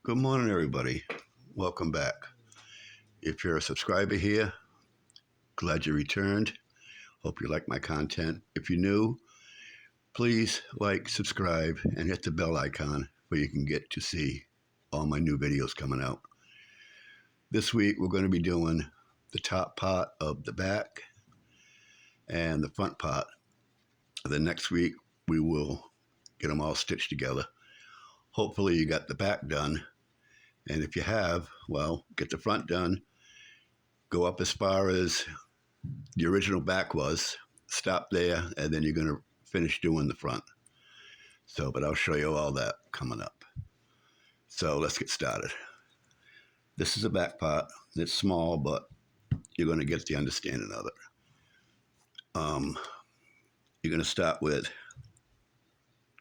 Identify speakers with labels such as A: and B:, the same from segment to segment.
A: Good morning, everybody. Welcome back. If you're a subscriber here, glad you returned. Hope you like my content. If you're new, please like, subscribe, and hit the bell icon where you can get to see all my new videos coming out. This week, we're going to be doing the top part of the back and the front part. The next week, we will get them all stitched together. Hopefully, you got the back done. And if you have, well, get the front done, go up as far as the original back was, stop there, and then you're going to finish doing the front. But I'll show you all that coming up. So let's get started. This is the back part. It's small, but you're going to get the understanding of it. You're going to start with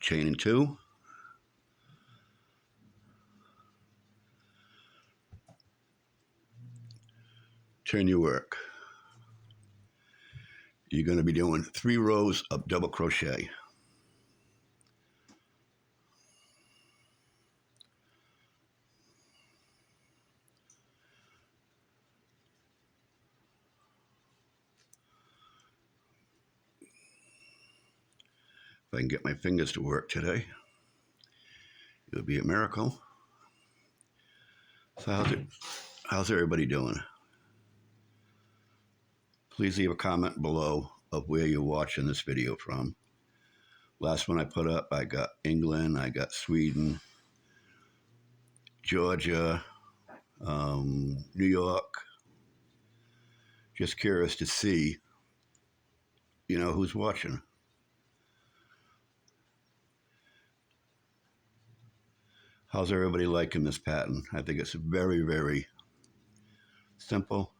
A: chaining 2. Turn your work. You're going to be doing 3 rows of double crochet. If I can get my fingers to work today, it would be a miracle. So how's everybody doing? Please leave a comment below of where you're watching this video from. Last one I put up, I got England, I got Sweden, Georgia, New York. Just curious to see, who's watching. How's everybody liking this pattern? I think it's very, very simple,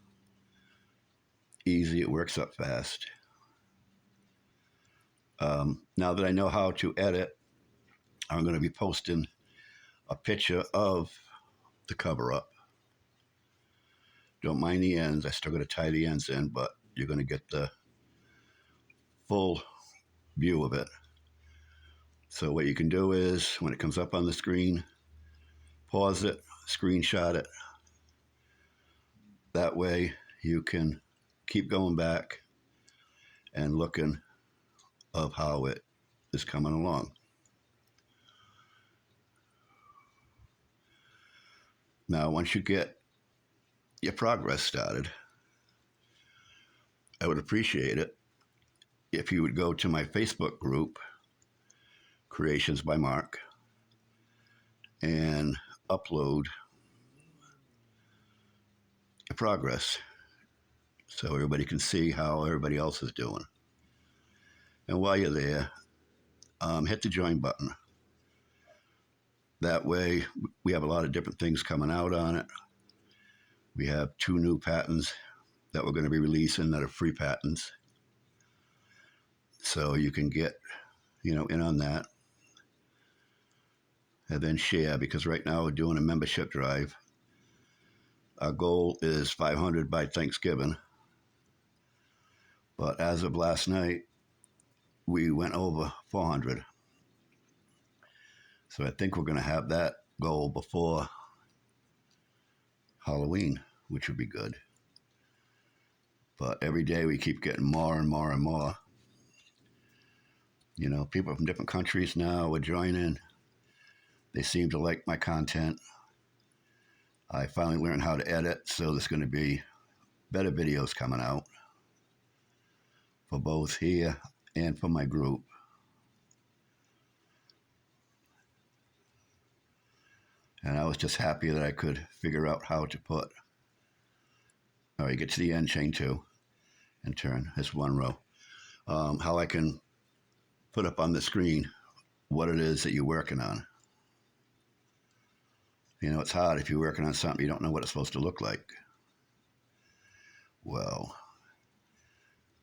A: easy, it works up fast. Now that I know how to edit, I'm going to be posting a picture of the cover up. Don't mind the ends, I still got to tie the ends in, but you're going to get the full view of it. So what you can do is, when it comes up on the screen, pause it, screenshot it. That way you can keep going back and looking of how it is coming along. Now, once you get your progress started, I would appreciate it if you would go to my Facebook group, Creations by Mark, and upload your progress so everybody can see how everybody else is doing. And while you're there, hit the join button. That way, we have a lot of different things coming out on it. We have 2 new patterns that we're going to be releasing that are free patterns. So you can get, in on that. And then share, because right now we're doing a membership drive. Our goal is 500 by Thanksgiving. But as of last night, we went over 400. So I think we're going to have that goal before Halloween, which would be good. But every day we keep getting more and more and more. People from different countries now are joining. They seem to like my content. I finally learned how to edit, so there's going to be better videos coming out for both here and for my group. And I was just happy that I could figure out how to put, all right, get to the end, chain 2, and turn. That's 1 row. How I can put up on the screen what it is that you're working on. It's hard if you're working on something you don't know what it's supposed to look like. Well,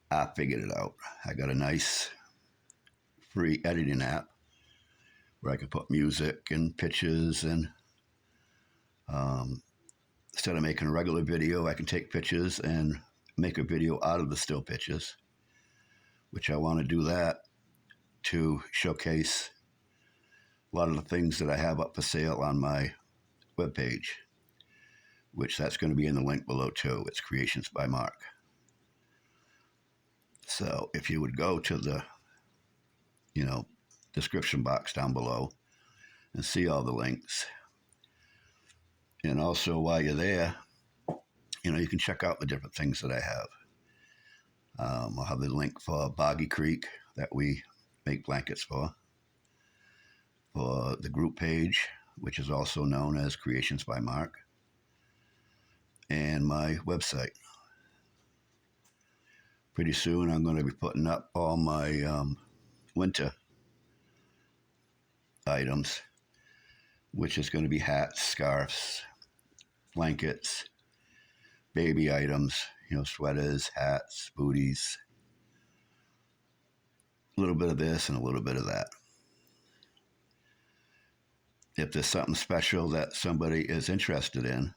A: I figured it out. I got a nice free editing app where I can put music and pictures, and instead of making a regular video, I can take pictures and make a video out of the still pictures, which I want to do that to showcase a lot of the things that I have up for sale on my webpage, which that's going to be in the link below too. It's Creations by Mark. So if you would go to the, description box down below and see all the links. And also while you're there, you can check out the different things that I have. I'll have the link for Boggy Creek that we make blankets for the group page, which is also known as Creations by Mark, and my website. Pretty soon I'm going to be putting up all my winter items, which is going to be hats, scarves, blankets, baby items, sweaters, hats, booties, a little bit of this and a little bit of that. If there's something special that somebody is interested in,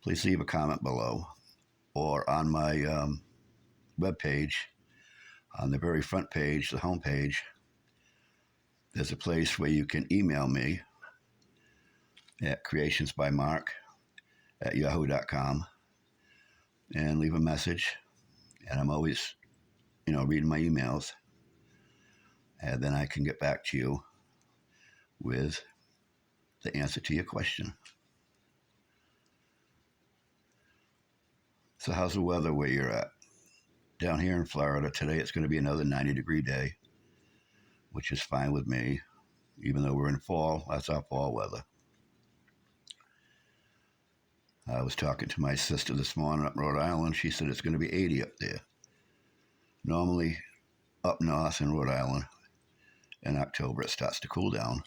A: please leave a comment below, or on my webpage, on the very front page, the home page, there's a place where you can email me at creationsbymark@yahoo.com and leave a message. And I'm always, reading my emails. And then I can get back to you with the answer to your question. So how's the weather where you're at? Down here in Florida today, it's going to be another 90-degree day, which is fine with me. Even though we're in fall, that's our fall weather. I was talking to my sister this morning up in Rhode Island. She said it's going to be 80 up there. Normally, up north in Rhode Island, in October, it starts to cool down.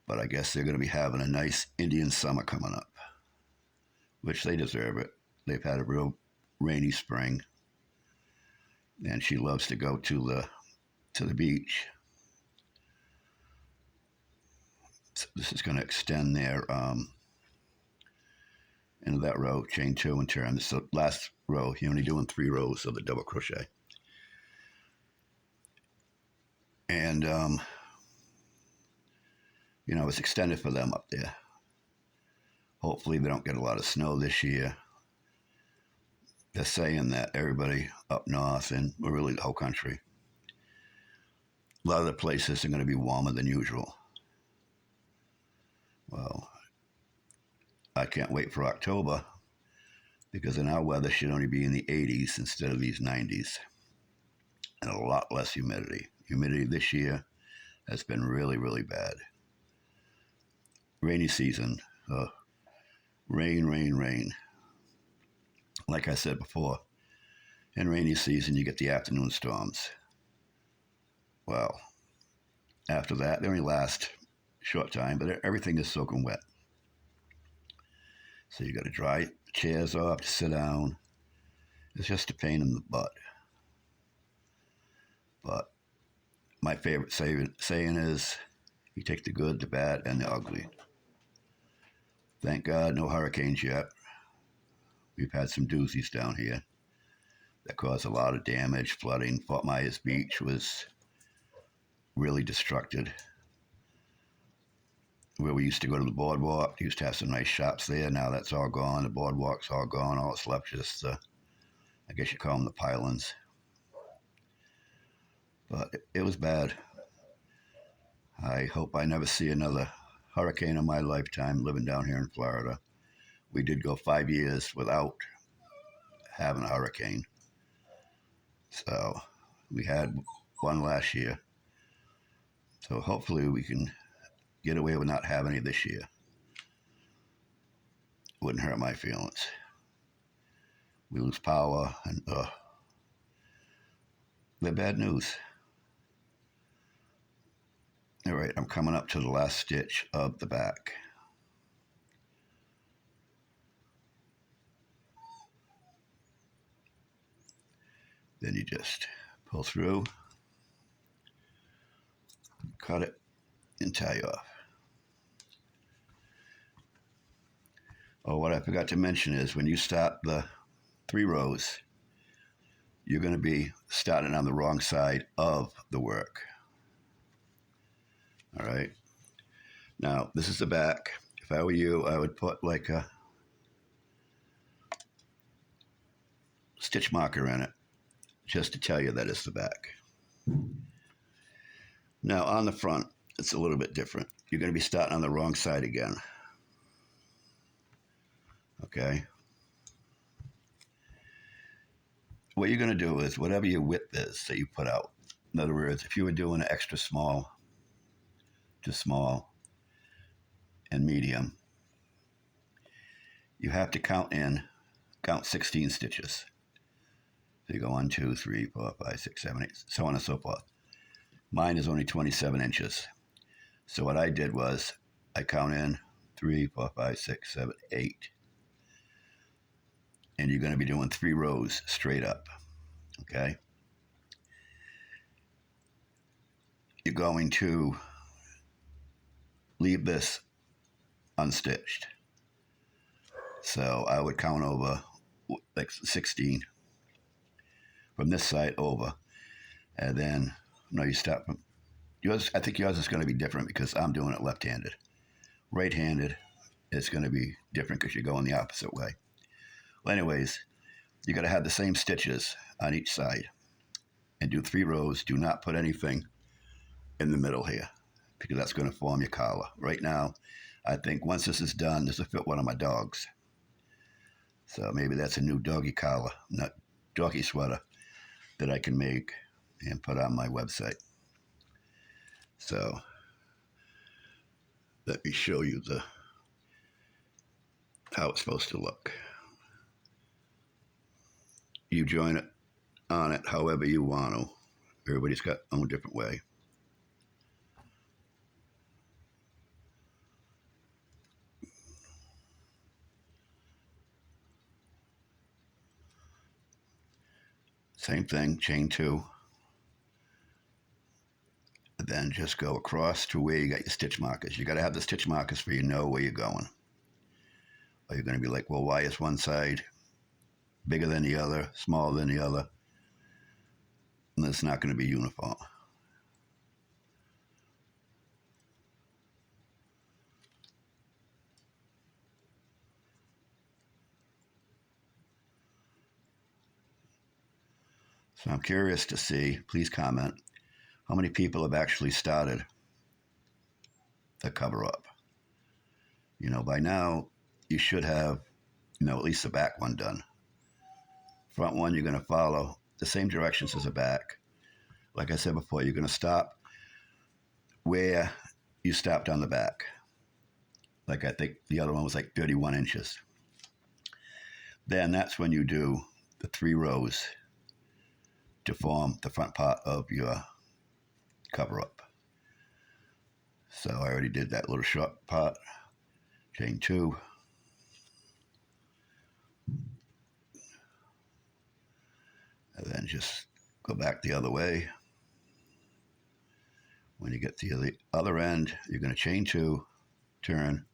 A: But I guess they're going to be having a nice Indian summer coming up, which they deserve it. They've had a real rainy spring. And she loves to go to the beach. So this is going to extend there into that row, chain 2 and turn. This is the last row. You're only doing 3 rows of the double crochet. And, it's extended for them up there. Hopefully they don't get a lot of snow this year. They're saying that everybody up north, and really the whole country, a lot of the places are going to be warmer than usual. Well, I can't wait for October, because in our weather should only be in the 80s instead of these 90s, and a lot less humidity. Humidity this year has been really, really bad. Rainy season, rain, rain, rain. Like I said before, in rainy season you get the afternoon storms. Well, after that, they only last a short time, but everything is soaking wet. So you got to dry chairs off to sit down. It's just a pain in the butt. But my favorite saying is, you take the good, the bad, and the ugly. Thank God, no hurricanes yet. We've had some doozies down here that caused a lot of damage, flooding. Fort Myers Beach was really destructed. Where we used to go to the boardwalk, used to have some nice shops there. Now that's all gone. The boardwalk's all gone. All that's left just, I guess you call them the pylons. But it was bad. I hope I never see another hurricane in my lifetime living down here in Florida. We did go 5 years without having a hurricane. So we had one last year. So hopefully we can get away with not having any this year. Wouldn't hurt my feelings. We lose power, and they're bad news. All right, I'm coming up to the last stitch of the back. Then you just pull through, cut it, and tie off. Oh, what I forgot to mention is when you start the 3 rows, you're going to be starting on the wrong side of the work. All right. Now, this is the back. If I were you, I would put like a stitch marker in it just to tell you that it's the back. Now on the front, it's a little bit different. You're going to be starting on the wrong side again. Okay? What you're going to do is whatever your width is that you put out. In other words, if you were doing an extra small to small and medium, you have to count 16 stitches. So you go 1, 2, 3, 4, 5, 6, 7, 8, so on and so forth. Mine is only 27 inches. So what I did was I count in 3, 4, 5, 6, 7, 8. And you're going to be doing 3 rows straight up. Okay? You're going to leave this unstitched. So I would count over like 16 from this side over. And then, no, you stop from yours. I think yours is going to be different because I'm doing it left-handed. Right-handed, it's going to be different because you're going the opposite way. Well, anyways, you got to have the same stitches on each side and do 3 rows. Do not put anything in the middle here because that's going to form your collar. Right now, I think once this is done, this will fit one of my dogs. So maybe that's a new doggy collar, not doggy sweater that I can make and put on my website. So let me show you how it's supposed to look. You join it on it however you want to. Everybody's got their own different way. Same thing, chain 2. Then just go across to where you got your stitch markers. You got to have the stitch markers so you know where you're going. Or you're going to be like, well, why is one side bigger than the other, smaller than the other? And it's not going to be uniform. So I'm curious to see, please comment, how many people have actually started the cover up. You know, by now, you should have, at least the back one done. Front one, you're going to follow the same directions as the back. Like I said before, you're going to stop where you stopped on the back. Like I think the other one was like 31 inches. Then that's when you do the 3 rows to form the front part of your cover up. So I already did that little short part. Chain 2. And then just go back the other way. When you get to the other end, you're going to chain 2, turn,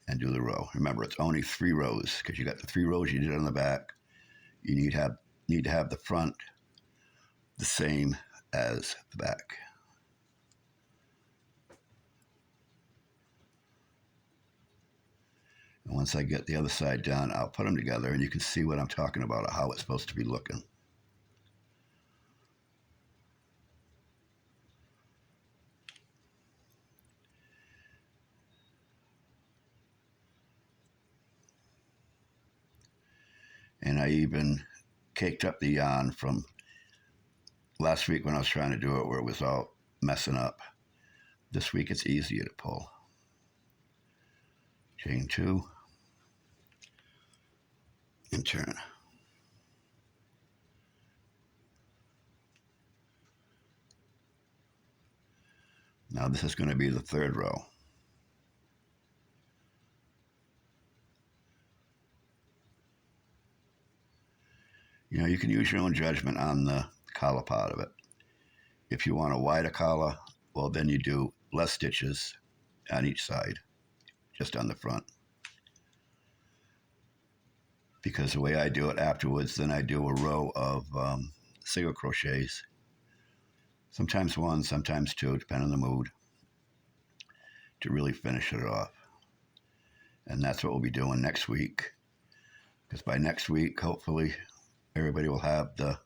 A: and do the row. Remember, it's only 3 rows because you got the 3 rows you did on the back. You need to have the front the same as the back. And once I get the other side done, I'll put them together and you can see what I'm talking about, how it's supposed to be looking. And I even caked up the yarn from last week when I was trying to do it where it was all messing up. This week it's easier to pull. Chain 2 and turn. Now this is going to be the 3rd row. You can use your own judgment on the collar part of it. If you want a wider collar, well, then you do less stitches on each side, just on the front. Because the way I do it afterwards, then I do a row of single crochets. Sometimes 1, sometimes 2, depending on the mood, to really finish it off. And that's what we'll be doing next week. Because by next week, hopefully, everybody will have the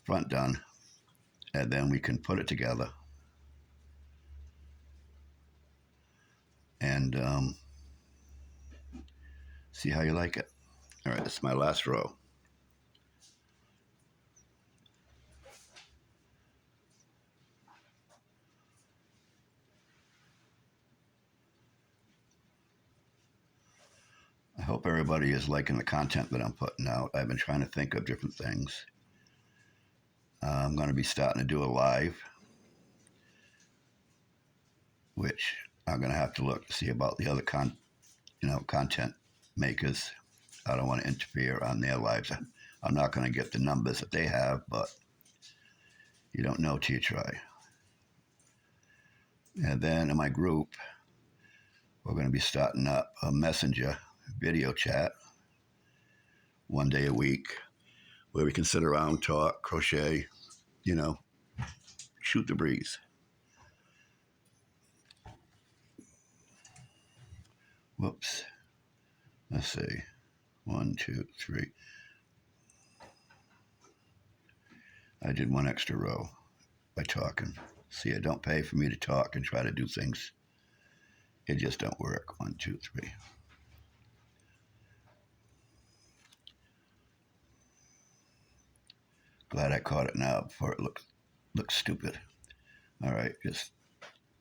A: front done. And then we can put it together. And see how you like it. All right, this is my last row. I hope everybody is liking the content that I'm putting out. I've been trying to think of different things. I'm going to be starting to do a live, which I'm going to have to look to see about the other content makers. I don't want to interfere on their lives. I'm not going to get the numbers that they have, but you don't know till you try. And then in my group, we're going to be starting up a messenger video chat one day a week where we can sit around, talk, crochet, shoot the breeze. Whoops. Let's see. 1, 2, 3. I did one extra row by talking. See, it don't pay for me to talk and try to do things. It just don't work. 1, 2, 3. Glad I caught it now before it looks stupid. All right, just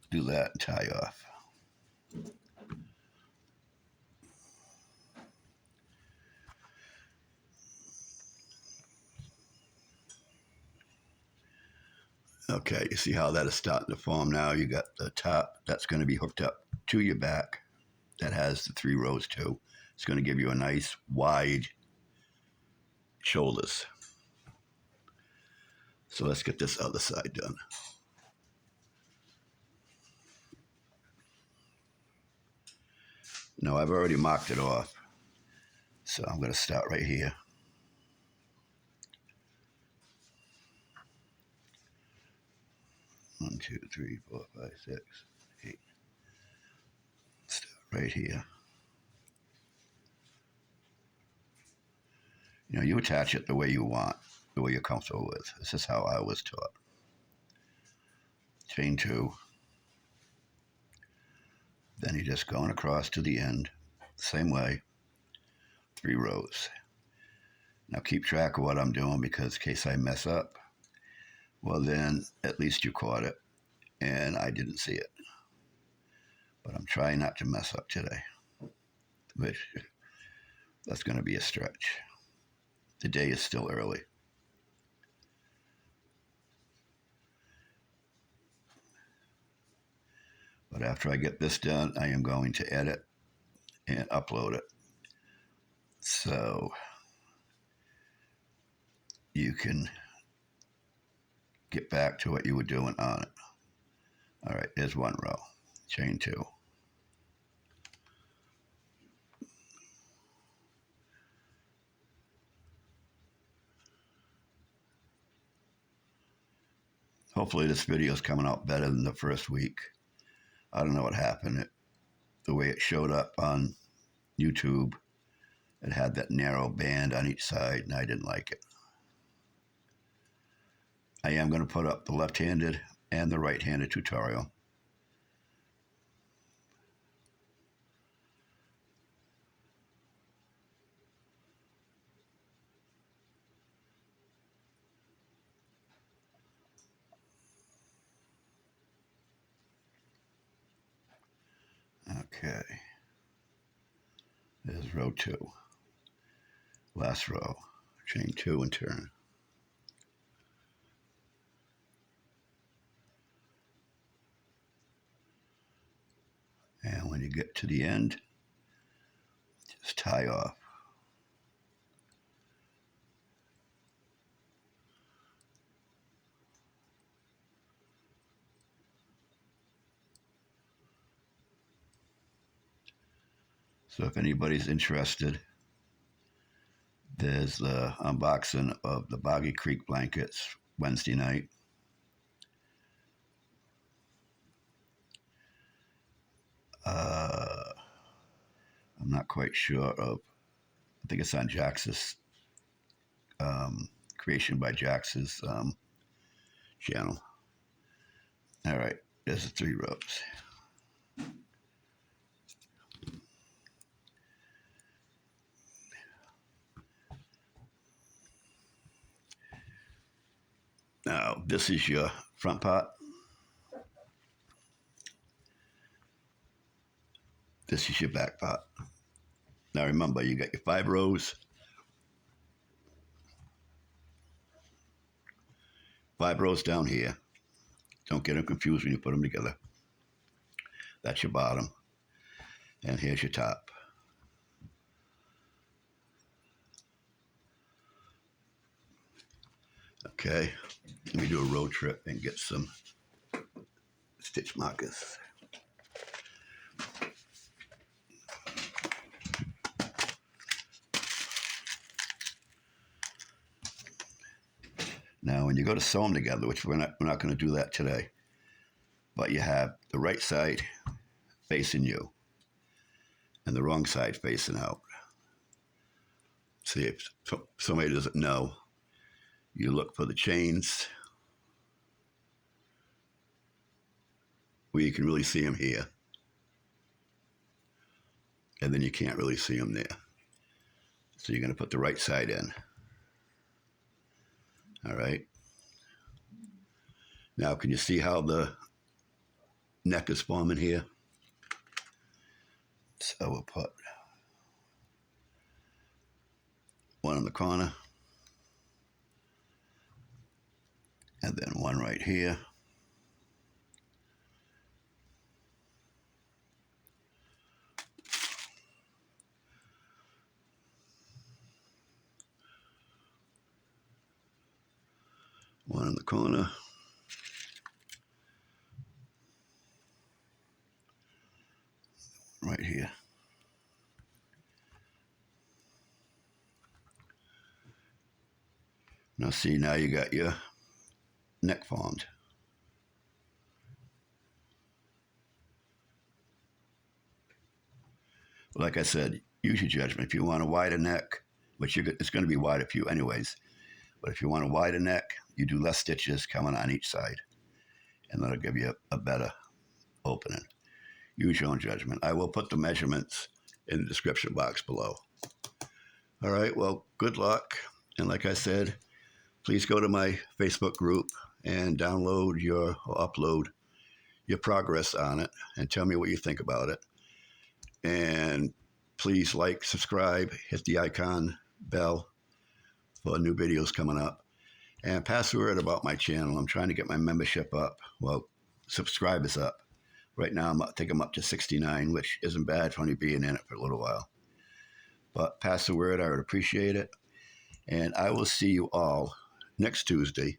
A: do that and tie off. Okay, you see how that is starting to form now? You got the top that's going to be hooked up to your back. That has the 3 rows too. It's going to give you a nice wide shoulders. So let's get this other side done. Now I've already marked it off. So I'm going to start right here. One, 2, 3, 4, 5, 6, 8. Start right here. You attach it the way you want, the way you're comfortable with. This is how I was taught. Chain 2. Then you're just going across to the end, same way, 3 rows. Now keep track of what I'm doing because in case I mess up, well then at least you caught it and I didn't see it. But I'm trying not to mess up today, which that's going to be a stretch. The day is still early. But after I get this done, I am going to edit and upload it. So you can get back to what you were doing on it. All right, there's 1 row, chain 2. Hopefully this video is coming out better than the first week. I don't know what happened. The way it showed up on YouTube, it had that narrow band on each side, and I didn't like it. I am going to put up the left-handed and the right-handed tutorial. Okay. There's row 2. Last row. Chain 2 and turn. And when you get to the end, just tie off. So if anybody's interested, there's the unboxing of the Boggy Creek blankets Wednesday night. not quite sure of. I think it's on Jax's creation by Jax's channel. All right, there's the 3 rows. Now, this is your front part. This is your back part. Now remember, you got your 5 rows. 5 rows down here. Don't get them confused when you put them together. That's your bottom. And here's your top. Okay, let me do a road trip and get some stitch markers. Now, when you go to sew them together, which we're not going to do that today, but you have the right side facing you and the wrong side facing out. See, if somebody doesn't know, you look for the chains where you can really see them here, and then you can't really see them there. So you're going to put the right side in. All right. Now, can you see how the neck is forming here? So we'll put one in the corner, and then one right here. One in the corner. Right here. Now see, now you got your neck formed. Like I said, use your judgment. If you want a wider neck, which it's going to be wider for you anyways, but if you want a wider neck, you do less stitches coming on each side, and that'll give you a better opening. Use your own judgment. I will put the measurements in the description box below. All right, well, good luck. And like I said, please go to my Facebook group and download or upload your progress on it and tell me what you think about it. And please like, subscribe, hit the icon bell for new videos coming up. And pass the word about my channel. I'm trying to get my membership up. Well, subscribers up. Right now, I think I'm up to 69, which isn't bad for only being in it for a little while. But pass the word. I would appreciate it. And I will see you all next Tuesday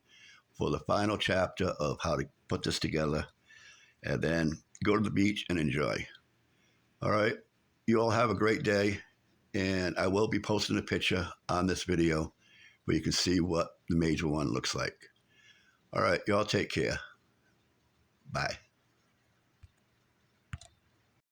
A: for the final chapter of how to put this together. And then go to the beach and enjoy. All right. You all have a great day. And I will be posting a picture on this video where you can see what the major one looks like. All right. You all take care. Bye.